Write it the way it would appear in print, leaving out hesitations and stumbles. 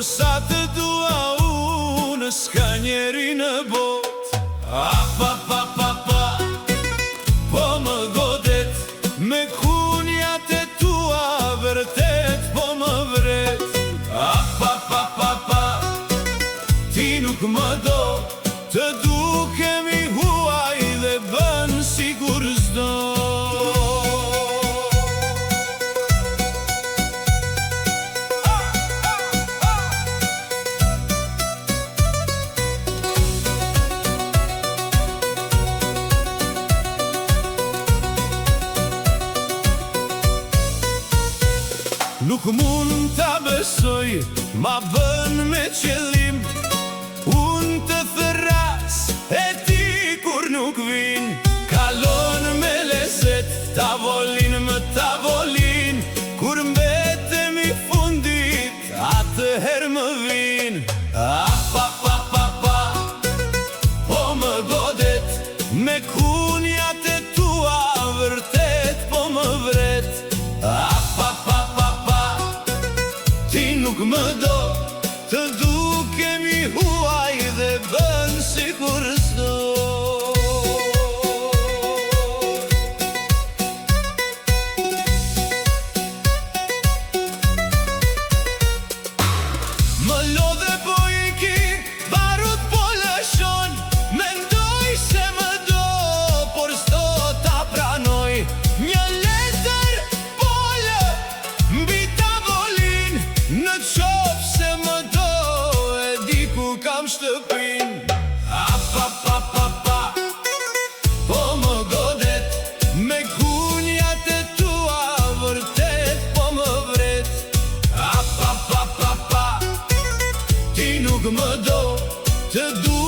sa të dua unë, s'ka njeri në bot. Pa, po më godet me kunjat e tua, vërtet po më vret. Pa, ti nuk më do, të dukemi huaj dhe bën si kur s'do. Nuk mund ta besoj, ma bën me qëllim. Unë të thëras, e ti kur nuk vin. Kalon me lezet, tavolin më tavolin. Kur mbetemi fundit, atëher më vin. Pa, po më godet me kunjat e tua, vërtet po më vret. Ti nuk më do, të dukemi huaj dhe bën si kur s'do. Më lodhe po i ki, barut po lëshon. Mendoj se më do, por s'do ta pranoj. Një letër polë, mbi tavolin. Në qop se më do, e di ku kam shtëpin. Pa, po më godet me kunjat e tua, vërtet po më vret. Pa, ti nuk më do, të du